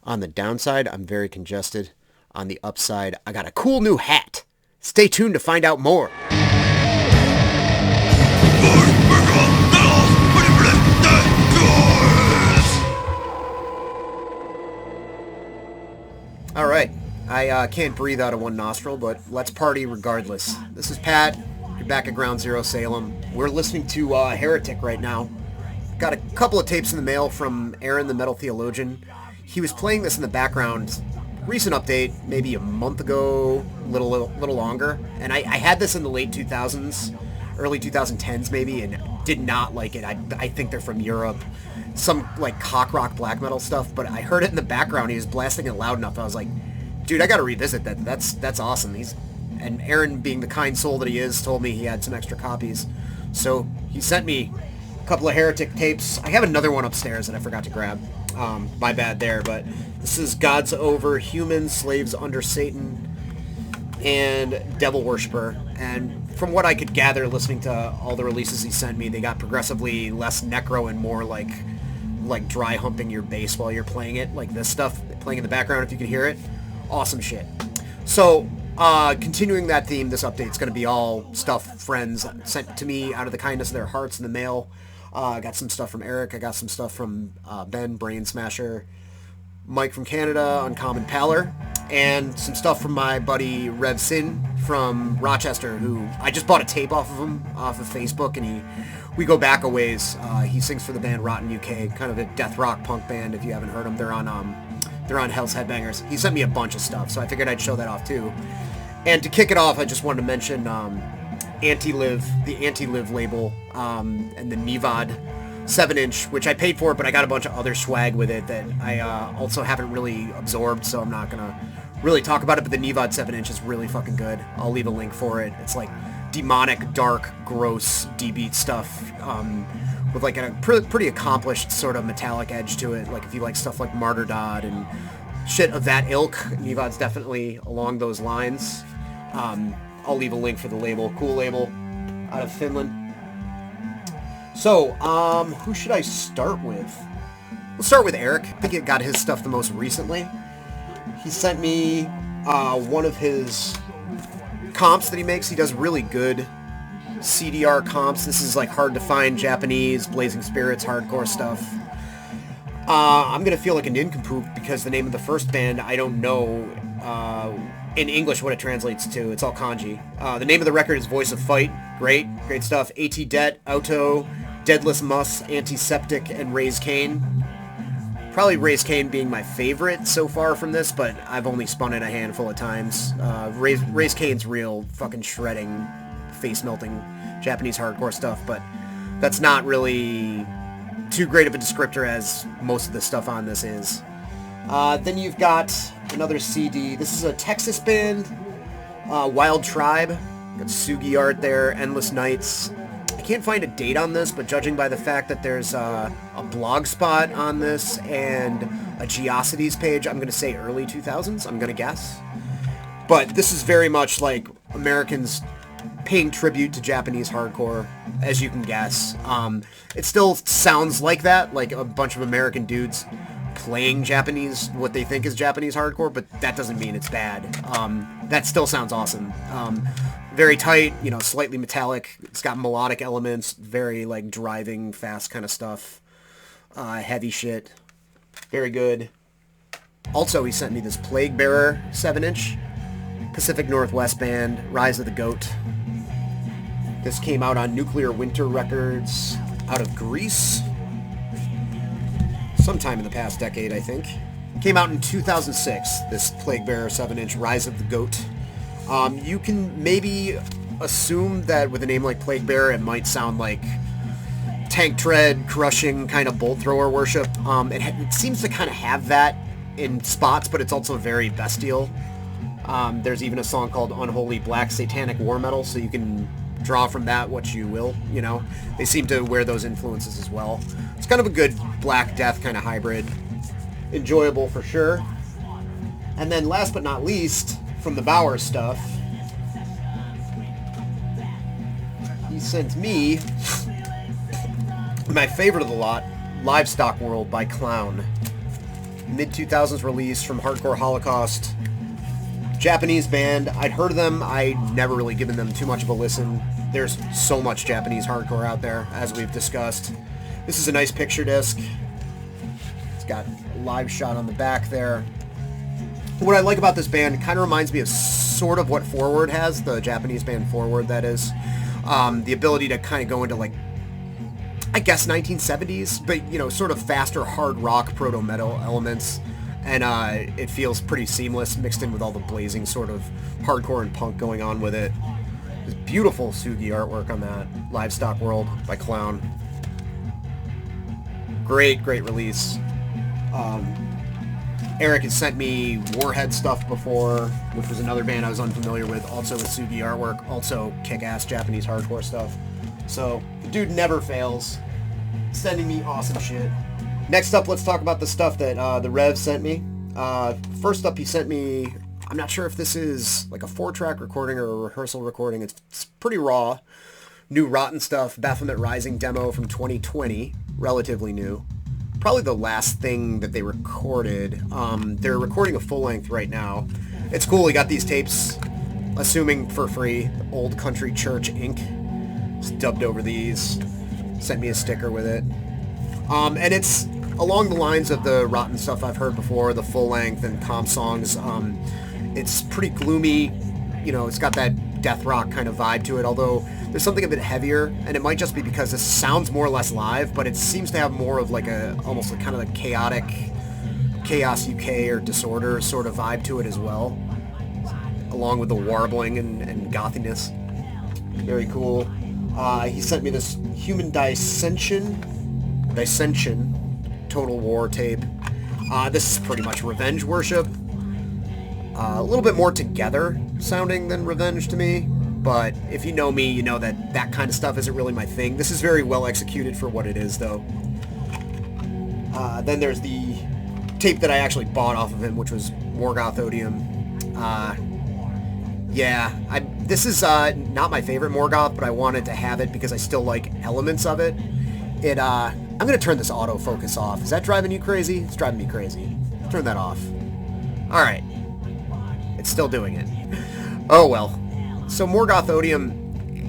On the downside, I'm very congested. On the upside, I got a cool new hat. Stay tuned to find out more. All right, I can't breathe out of one nostril, but let's party regardless. This is Pat. You're back at Ground Zero Salem. We're listening to Heretic right now. Got a couple of tapes in the mail from Aaron, the Metal Theologian. He was playing this in the background. Recent update, maybe a month ago, little longer. And I had this in the late 2000s, early 2010s maybe, and did not like it. I think they're from Europe. Some like cock rock black metal stuff, but I heard it in the background. He was blasting it loud enough. I was like, dude, I got to revisit that. That's awesome. And Aaron, being the kind soul that he is, told me he had some extra copies. So he sent me a couple of Heretic tapes. I have another one upstairs that I forgot to grab. My bad there, but this is Gods Over Humans, Slaves Under Satan, and Devil Worshipper. And from what I could gather listening to all the releases he sent me, they got progressively less necro and more like dry humping your bass while you're playing it, like this stuff playing in the background if you can hear it. Awesome shit. So continuing that theme, this update's going to be all stuff friends sent to me out of the kindness of their hearts in the mail. I got some stuff from Eric. I got some stuff from Ben, Brain Smasher, Mike from Canada, Uncommon Pallor, and some stuff from my buddy Rev Sin from Rochester, who I just bought a tape off of him off of Facebook, and we go back a ways. He sings for the band Rotten UK, kind of a death rock punk band. If you haven't heard them, they're on Hell's Headbangers. He sent me a bunch of stuff, so I figured I'd show that off too. And to kick it off, I just wanted to mention the Anti-Live label, and the Knivad 7-inch, which I paid for it, but I got a bunch of other swag with it that I also haven't really absorbed, so I'm not gonna really talk about it, but the Knivad 7-inch is really fucking good. I'll leave a link for it. It's like demonic, dark, gross D-beat stuff, with like a pretty accomplished sort of metallic edge to it. Like if you like stuff like Martyrdod and shit of that ilk, Knivad's definitely along those lines. I'll leave a link for the label. Cool label out of Finland. So, who should I start with? We'll start with Eric. I think it got his stuff the most recently. He sent me one of his comps that he makes. He does really good CDR comps. This is like hard to find Japanese, Blazing Spirits, hardcore stuff. I'm going to feel like a nincompoop because the name of the first band, I don't know in English what it translates to. It's all kanji. The name of the record is Voice of Fight. Great stuff. AT Det, Auto, Deadless Mus, Antiseptic, and Raise Cain. Probably Raise Cain being my favorite so far from this, but I've only spun it a handful of times. Raise Cain's real fucking shredding, face-melting Japanese hardcore stuff, but that's not really too great of a descriptor as most of the stuff on this is. Then you've got another CD. This is a Texas band, Wild Tribe. Got Sugi art there, Endless Nights. I can't find a date on this, but judging by the fact that there's a blog spot on this and a Geocities page, I'm going to say early 2000s, I'm going to guess. But this is very much like Americans paying tribute to Japanese hardcore, as you can guess. It still sounds like that, like a bunch of American dudes playing Japanese, what they think is Japanese hardcore, but that doesn't mean it's bad. That still sounds awesome. Very tight, slightly metallic. It's got melodic elements, very like driving, fast kind of stuff. Heavy shit. Very good. Also, he sent me this Plague Bearer 7-inch. Pacific Northwest band, Rise of the Goat. This came out on Nuclear Winter Records out of Greece. Sometime in the past decade, I think. Came out in 2006, this Plague Bearer 7-inch, Rise of the Goat. You can maybe assume that with a name like Plague Bearer, it might sound like tank tread, crushing, kind of bolt thrower worship. It seems to kind of have that in spots, but it's also very bestial. There's even a song called Unholy Black Satanic War Metal, so you can draw from that what you will, They seem to wear those influences as well. It's kind of a good Black Death kind of hybrid. Enjoyable for sure. And then last but not least, from the Bauer stuff, he sent me my favorite of the lot, Livestock World by Clown. mid-2000s release from Hardcore Holocaust. Japanese band. I'd heard of them. I'd never really given them too much of a listen. There's so much Japanese hardcore out there, as we've discussed. This is a nice picture disc. It's got a live shot on the back there. What I like about this band, it kind of reminds me of sort of what Forward has, the Japanese band Forward, that is. The ability to kind of go into, like, I guess 1970s, but, you know, sort of faster hard rock proto-metal elements. And it feels pretty seamless, mixed in with all the blazing sort of hardcore and punk going on with it. There's beautiful Sugi artwork on that. Livestock World by Clown. Great, great release. Eric has sent me Warhead stuff before, which was another band I was unfamiliar with, also with Sugi artwork, also kick-ass Japanese hardcore stuff. So, the dude never fails. Sending me awesome shit. Next up, let's talk about the stuff that the Rev sent me. First up, he sent me, I'm not sure if this is like a 4-track recording or a rehearsal recording. It's pretty raw. New Rotten Stuff, Baphomet Rising demo from 2020. Relatively new. Probably the last thing that they recorded. They're recording a full-length right now. It's cool, he got these tapes, assuming for free. Old Country Church Inc. Just dubbed over these. Sent me a sticker with it. And it's along the lines of the Rotten stuff I've heard before, the full-length and comp songs. It's pretty gloomy, you know, it's got that death rock kind of vibe to it, although there's something a bit heavier, and it might just be because this sounds more or less live, but it seems to have more of like almost like kind of a chaotic Chaos UK or Disorder sort of vibe to it as well, along with the warbling and gothiness. Very cool. He sent me this Human Dissension Total War tape. This is pretty much Revenge Worship. A little bit more together sounding than Revenge to me, but if you know me, you know that that kind of stuff isn't really my thing. This is very well executed for what it is, though. Then there's the tape that I actually bought off of him, which was Morgoth Odium. Yeah, this is not my favorite Morgoth, but I wanted to have it because I still like elements of it. I'm going to turn this autofocus off. Is that driving you crazy? It's driving me crazy. Turn that off. Alright. It's still doing it. Oh well. So Morgoth Odium,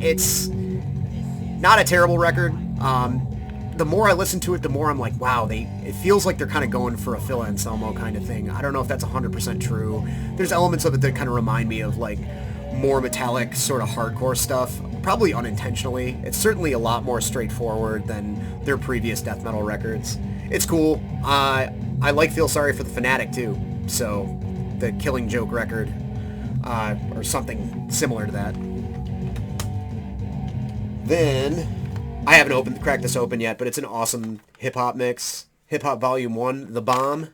it's not a terrible record. The more I listen to it, the more I'm like, wow, it feels like they're kind of going for a Phil Anselmo kind of thing. I don't know if that's 100% true. There's elements of it that kind of remind me of like more metallic sort of hardcore stuff, probably unintentionally. It's certainly a lot more straightforward than their previous death metal records. It's cool. I like Feel Sorry for the Fanatic too, so the Killing Joke record, or something similar to that. Then I haven't cracked this open yet, but it's an awesome hip-hop mix. Hip-Hop Volume 1, The Bomb.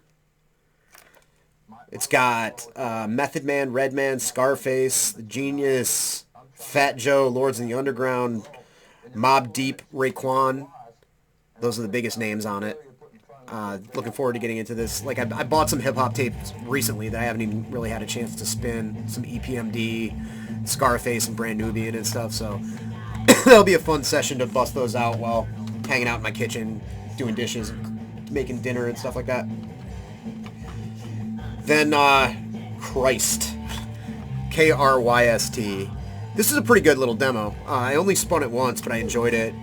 It's got Method Man, Redman, Scarface, The Genius, Fat Joe, Lords of the Underground, Mobb Deep, Raekwon. Those are the biggest names on it. Looking forward to getting into this. Like, I bought some hip-hop tapes recently that I haven't even really had a chance to spin. Some EPMD, Scarface, and Brand Nubian and stuff, so that'll be a fun session to bust those out while hanging out in my kitchen, doing dishes, making dinner and stuff like that. Then, Kryst. K-R-Y-S-T. This is a pretty good little demo. I only spun it once, but I enjoyed it.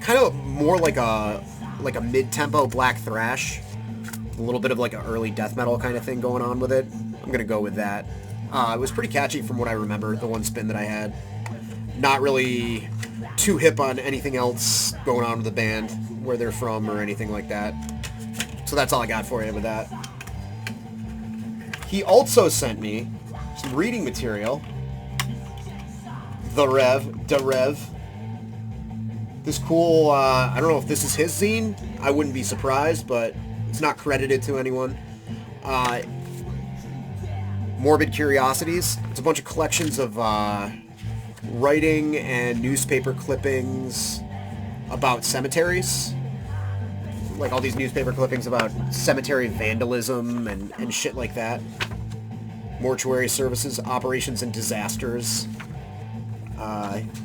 Kind of more like a mid-tempo black thrash. A little bit of like an early death metal kind of thing going on with it. I'm going to go with that. It was pretty catchy from what I remember, the one spin that I had. Not really too hip on anything else going on with the band, where they're from or anything like that. So that's all I got for you with that. He also sent me some reading material. The Rev. This cool, I don't know if this is his zine. I wouldn't be surprised, but it's not credited to anyone. Morbid Curiosities. It's a bunch of collections of writing and newspaper clippings about cemeteries. Like all these newspaper clippings about cemetery vandalism and shit like that. Mortuary services, operations, and disasters.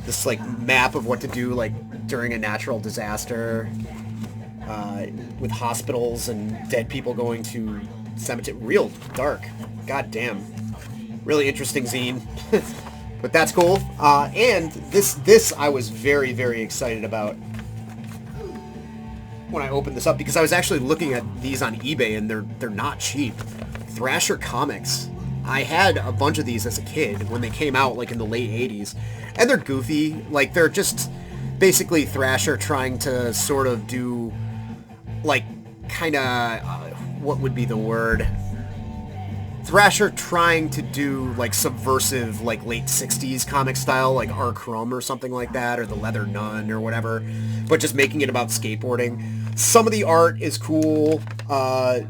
This like map of what to do like during a natural disaster, with hospitals and dead people going to cemetery, real dark. God damn. Really interesting zine. But that's cool. And this I was very, very excited about when I opened this up, because I was actually looking at these on eBay, and they're not cheap. Thrasher Comics. I had a bunch of these as a kid when they came out, like in the late 80s. And they're goofy. Like, they're just basically Thrasher trying to sort of do, like, kind of, what would be the word? Thrasher trying to do, like, subversive, like, late 60s comic style, like R. Crumb or something like that, or The Leather Nun or whatever, but just making it about skateboarding. Some of the art is cool.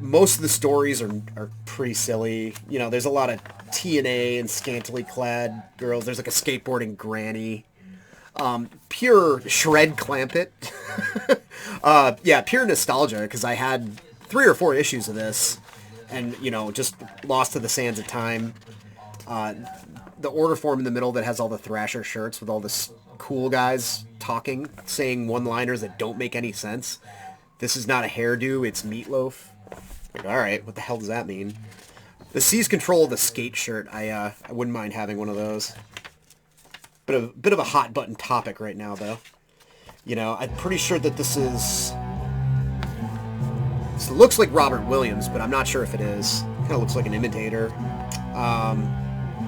Most of the stories are pretty silly. You know, there's a lot of TNA and scantily clad girls. There's, like, a skateboarding granny. Pure shred Clampett. Yeah, pure nostalgia, because I had 3 or 4 issues of this. And, you know, just lost to the sands of time. The order form in the middle that has all the Thrasher shirts with all the cool guys talking, saying one-liners that don't make any sense. This is not a hairdo, it's meatloaf. Like, alright, what the hell does that mean? The Seize Control of the skate shirt, I wouldn't mind having one of those. Bit of a hot button topic right now, though. You know, I'm pretty sure that this is... This looks like Robert Williams, but I'm not sure if it is. Kind of looks like an imitator.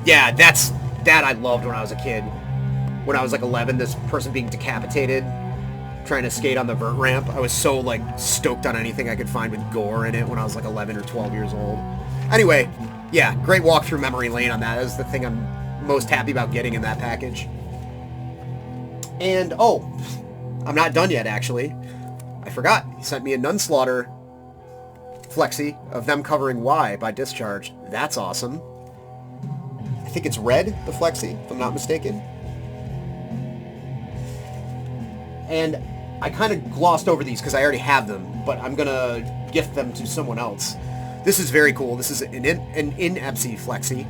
Yeah, that I loved when I was a kid. When I was like 11, this person being decapitated, trying to skate on the vert ramp. I was so like stoked on anything I could find with gore in it when I was like 11 or 12 years old. Anyway, yeah, great walk through memory lane on that. That was the thing I'm most happy about getting in that package. And, oh, I'm not done yet, actually. I forgot. He sent me a Nunslaughter Flexi of them covering Y by Discharge. That's awesome. I think it's red, the Flexi, if I'm not mistaken. And I kind of glossed over these because I already have them, but I'm going to gift them to someone else. This is very cool. This is an in-Epsy Flexi.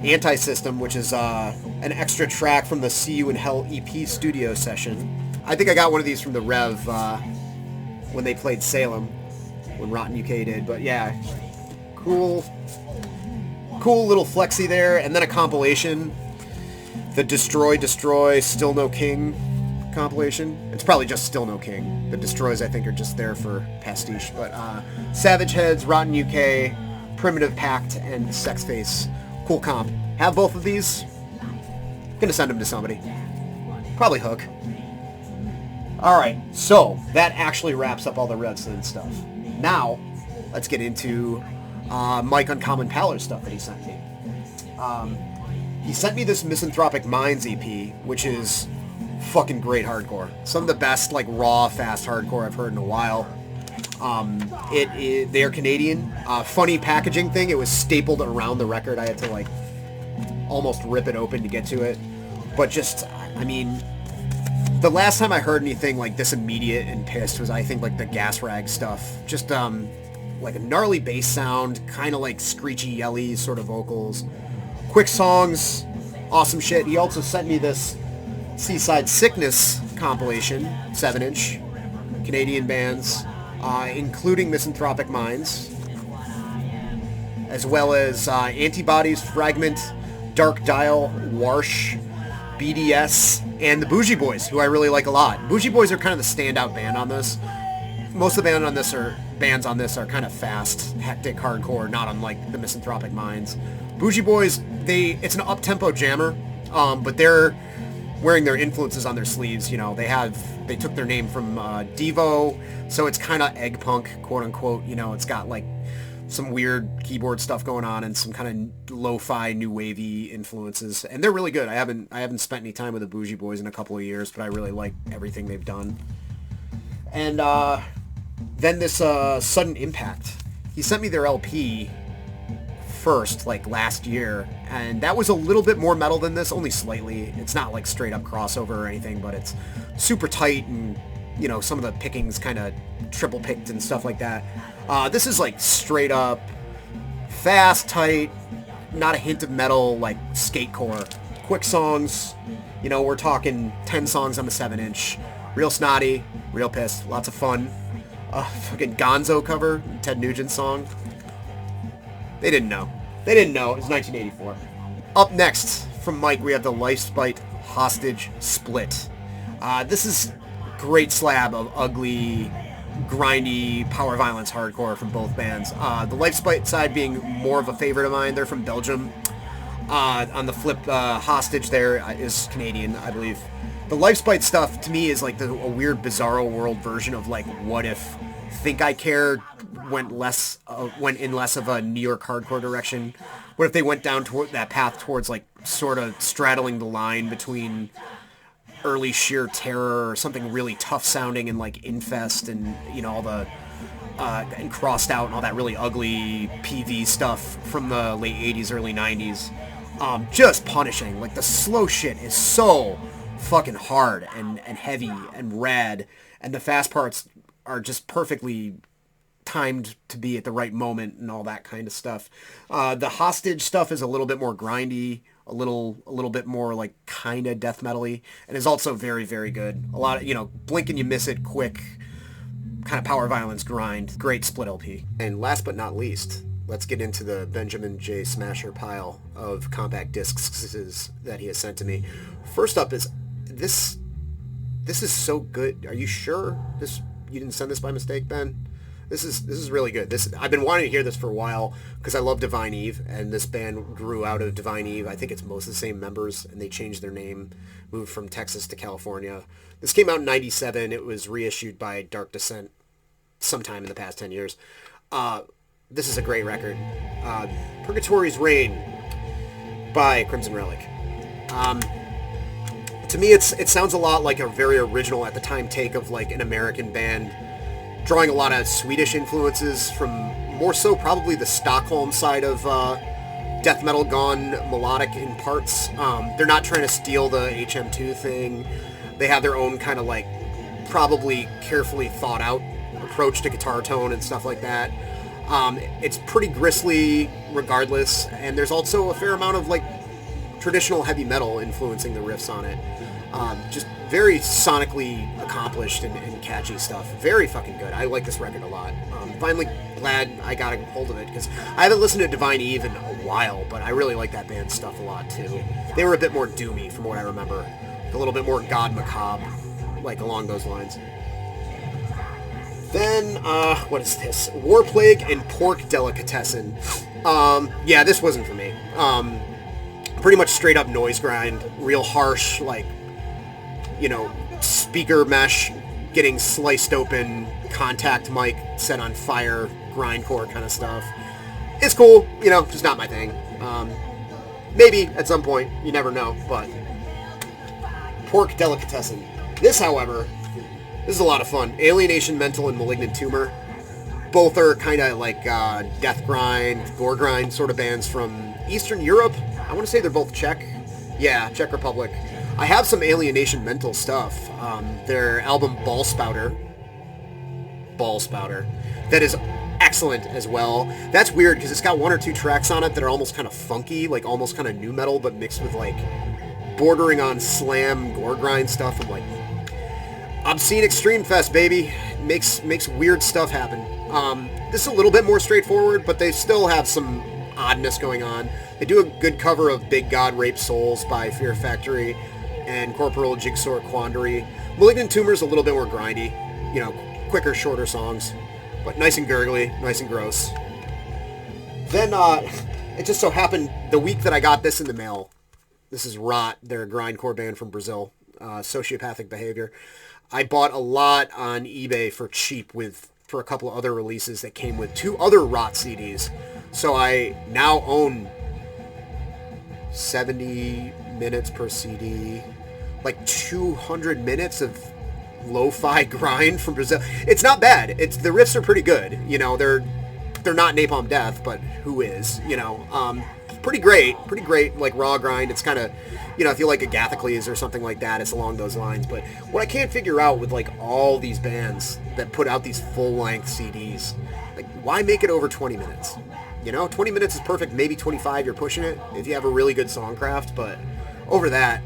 Anti-System, which is an extra track from the See You in Hell EP studio session. I think I got one of these from the Rev when they played Salem, when Rotten UK did. But yeah, cool little Flexi there. And then a compilation, the Destroy, Still No King compilation. It's probably just Still No King. The Destroys, I think, are just there for pastiche. But Savage Heads, Rotten UK, Primitive Pact, and Sex Face. Cool comp. Have both of these. Gonna send them to somebody. Probably Hook. Alright, so that actually wraps up all the Redstone stuff. Now, let's get into Mike Uncommon Pallor stuff that he sent me. He sent me this Misanthropic Minds EP, which is fucking great hardcore. Some of the best, like, raw, fast hardcore I've heard in a while. They are Canadian. Funny packaging thing. It was stapled around the record. I had to like almost rip it open to get to it. But just, I mean, the last time I heard anything like this immediate and pissed was, I think, like the Gas Rag stuff. Just like a gnarly bass sound, kind of like screechy, yelly sort of vocals. Quick songs, awesome shit. He also sent me this Seaside Sickness compilation, 7-inch, Canadian bands. Including Misanthropic Minds, as well as Antibodies, Fragment, Dark Dial, Warsh, BDS, and the Bougie Boys, who I really like a lot. Bougie Boys are kind of the standout band on this. Most of the bands on this are kind of fast, hectic, hardcore, not unlike the Misanthropic Minds. Bougie Boys, it's an up-tempo jammer, but they're wearing their influences on their sleeves. You know, they took their name from Devo, so it's kind of egg punk, quote unquote. You know, it's got like some weird keyboard stuff going on and some kind of lo-fi, new wavy influences, and they're really good. I haven't spent any time with the Bougie Boys in a couple of years, but I really like everything they've done. And then this Sudden Impact. He sent me their LP first, like last year, and that was a little bit more metal than this, only slightly. It's not like straight up crossover or anything, but it's super tight, and you know, some of the pickings kind of triple picked and stuff like that. This is like straight up fast, tight, not a hint of metal, like skatecore. Quick songs, you know, we're talking 10 songs on the 7-inch. Real snotty, real pissed, lots of fun. Fucking Gonzo cover, Ted Nugent song. They didn't know. They didn't know. It was 1984. Up next, from Mike, we have the Livestock Hostage Split. This is great slab of ugly, grindy, power violence hardcore from both bands. The Livestock side being more of a favorite of mine. They're from Belgium. On the flip, Hostage there is Canadian, I believe. The Livestock stuff, to me, is like a weird Bizarro World version of like what if Think I Care went in less of a New York hardcore direction. What if they went down toward that path towards like sort of straddling the line between early Sheer Terror or something really tough sounding and like Infest and, you know, all the and Crossed Out and all that really ugly PV stuff from the late 80s, early 90s. Just punishing. Like the slow shit is so fucking hard and heavy and rad, and the fast parts are just perfectly timed to be at the right moment and all that kind of stuff. The Hostage stuff is a little bit more grindy, a little bit more like kind of death metal-y, and is also very, very good. A lot of, you know, blink and you miss it quick, kind of power violence grind. Great split LP. And last but not least, let's get into the Benjamin J. Smasher pile of compact discs that he has sent to me. First up is this is so good. Are you sure you didn't send this by mistake, Ben? This is really good. I've been wanting to hear this for a while because I love Divine Eve, and this band grew out of Divine Eve. I think it's most of the same members, and they changed their name, moved from Texas to California. This came out in 97. It was reissued by Dark Descent sometime in the past 10 years. This is a great record. Purgatory's Reign by Crimson Relic. To me, it sounds a lot like a very original at the time take of like an American band, drawing a lot of Swedish influences from more so probably the Stockholm side of death metal gone melodic in parts. They're not trying to steal the HM2 thing. They have their own kind of like probably carefully thought out approach to guitar tone and stuff like that. It's pretty grisly regardless, and there's also a fair amount of like traditional heavy metal influencing the riffs on it. Just very sonically accomplished and catchy stuff. Very fucking good. I like this record a lot. Finally glad I got a hold of it because I haven't listened to Divine Eve in a while, but I really like that band's stuff a lot too. They were a bit more doomy from what I remember. A little bit more God Macabre, like along those lines. Then, what is this? Warplague and Pork Delicatessen. Yeah, this wasn't for me. Pretty much straight up noise grind, real harsh, like, you know, speaker mesh getting sliced open, contact mic set on fire, grindcore kind of stuff. It's cool, you know, just not my thing. Maybe at some point, you never know, but Pork Delicatessen. This, however, this is a lot of fun. Alienation Mental and Malignant Tumor. Both are kind of like death grind, gore grind sort of bands from Eastern Europe. I want to say they're both Czech. Yeah, Czech Republic. I have some Alienation Mental stuff. Their album Ball Spouter, that is excellent as well. That's weird because it's got one or two tracks on it that are almost kind of funky, like almost kind of nu metal, but mixed with like bordering on slam gore grind stuff and like obscene extreme fest, baby. Makes weird stuff happen. This is a little bit more straightforward, but they still have some oddness going on. They do a good cover of Big God Rape Souls by Fear Factory and Corporal Jigsaw Quandary. Malignant Tumor's a little bit more grindy, you know, quicker, shorter songs, but nice and gurgly, nice and gross. Then it just so happened the week that I got this in the mail, this is Rot, they're a grindcore band from Brazil, Sociopathic Behavior. I bought a lot on eBay for cheap for a couple of other releases that came with 2 other Rot CDs. So I now own 70 minutes per CD, like 200 minutes of lo-fi grind from Brazil. It's not bad. The riffs are pretty good. You know, they're not Napalm Death, but who is? You know, pretty great, like raw grind. It's kind of, you know, if you like Agathocles or something like that, it's along those lines. But what I can't figure out with like all these bands that put out these full-length CDs, like why make it over 20 minutes? You know, 20 minutes is perfect. Maybe 25, you're pushing it if you have a really good songcraft. But over that,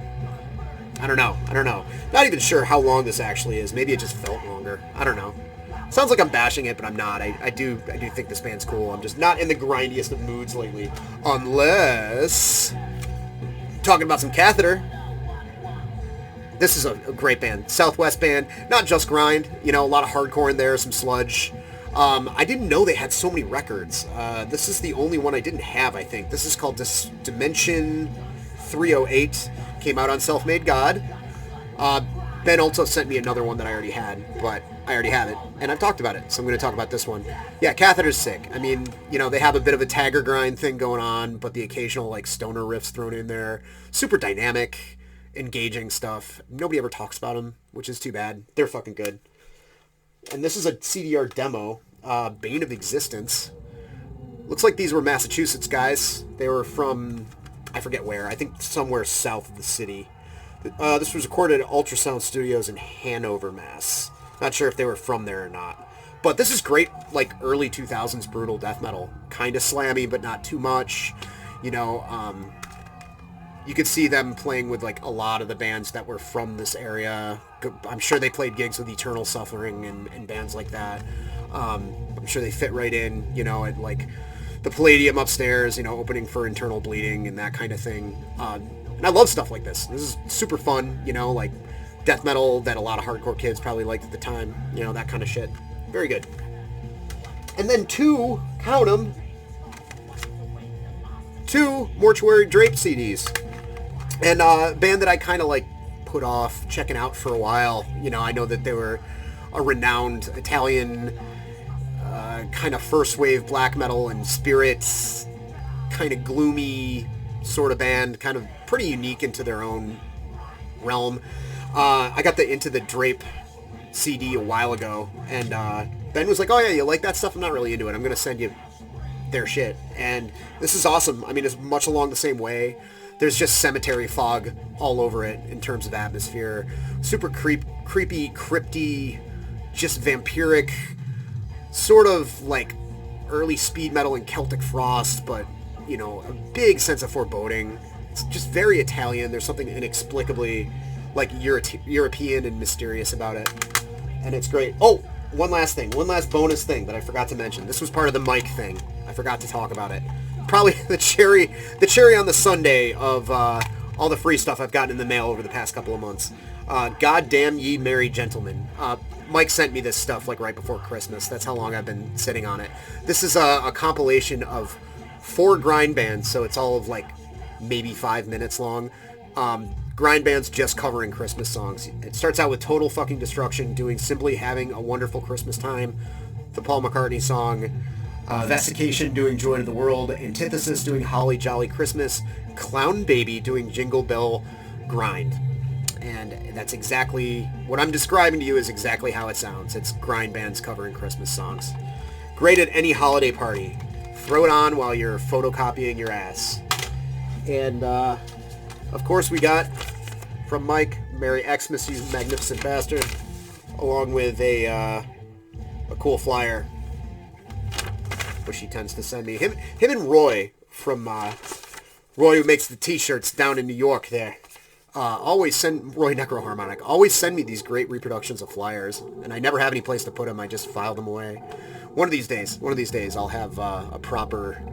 I don't know. Not even sure how long this actually is. Maybe it just felt longer. I don't know. Sounds like I'm bashing it, but I'm not. I do think this band's cool. I'm just not in the grindiest of moods lately. Unless... Talking about some Catheter. This is a great band. Southwest band. Not just grind. You know, a lot of hardcore in there, some sludge. I didn't know they had so many records. This is the only one I didn't have, I think. This is called Dimension 308. Came out on Self-Made God. Ben also sent me another one that I already had, but I already have it, and I've talked about it, so I'm going to talk about this one. Yeah, Catheter's sick. I mean, you know, they have a bit of a tagger grind thing going on, but the occasional, like, stoner riffs thrown in there. Super dynamic, engaging stuff. Nobody ever talks about them, which is too bad. They're fucking good. And this is a CDR demo, Bane of Existence. Looks like these were Massachusetts guys. They were from, I forget where, I think somewhere south of the city. This was recorded at Ultrasound Studios in Hanover, Mass. Not sure if they were from there or not. But this is great, like, early 2000s brutal death metal. Kind of slammy, but not too much. You know, you could see them playing with, like, a lot of the bands that were from this area. I'm sure they played gigs with Eternal Suffering and bands like that. I'm sure they fit right in, you know, at, like, the Palladium upstairs, you know, opening for Internal Bleeding and that kind of thing. And I love stuff like this. This is super fun, you know, like death metal that a lot of hardcore kids probably liked at the time. You know, that kind of shit. Very good. And then count them, 2 Mortuary Drape CDs. And a band that I kind of like put off checking out for a while. You know, I know that they were a renowned Italian kind of first wave black metal and spirits, kind of gloomy sort of band, kind of pretty unique into their own realm. I got Into the Drape CD a while ago, and Ben was like, oh yeah, you like that stuff? I'm not really into it. I'm going to send you their shit. And this is awesome. I mean, it's much along the same way. There's just cemetery fog all over it in terms of atmosphere. Super creepy, crypty, just vampiric, sort of like early speed metal and Celtic Frost, but, you know, a big sense of foreboding. It's just very Italian. There's something inexplicably like European and mysterious about it, and it's great. Oh, one last bonus thing that I forgot to mention. This was part of the mic thing. I forgot to talk about it. Probably the cherry on the sundae of all the free stuff I've gotten in the mail over the past couple of months. God damn ye merry gentlemen. Mike sent me this stuff like right before Christmas. That's how long I've been sitting on it. This is a compilation of 4 grind bands, so it's all of like maybe 5 minutes long. Grind bands just covering Christmas songs. It starts out with Total Fucking Destruction doing Simply Having a Wonderful Christmas Time, the Paul McCartney song. Vesication doing Joy to the World. Antithesis doing Holly Jolly Christmas. Clown Baby doing Jingle Bell Grind. And that's exactly what I'm describing to you is exactly how it sounds. It's grind bands covering Christmas songs. Great at any holiday party. Throw it on while you're photocopying your ass. And of course we got from Mike, Merry Xmas, you magnificent bastard, along with a cool flyer, which he tends to send me. Him and Roy from Roy, who makes the t-shirts down in New York there, always send, Roy Necroharmonic, always send me these great reproductions of flyers, and I never have any place to put them. I just file them away. One of these days I'll have a proper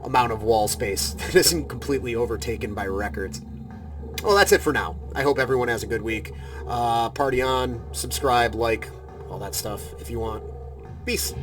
amount of wall space that isn't completely overtaken by records. Well, that's it for now. I hope everyone has a good week. Party on, subscribe, like, all that stuff if you want. Peace.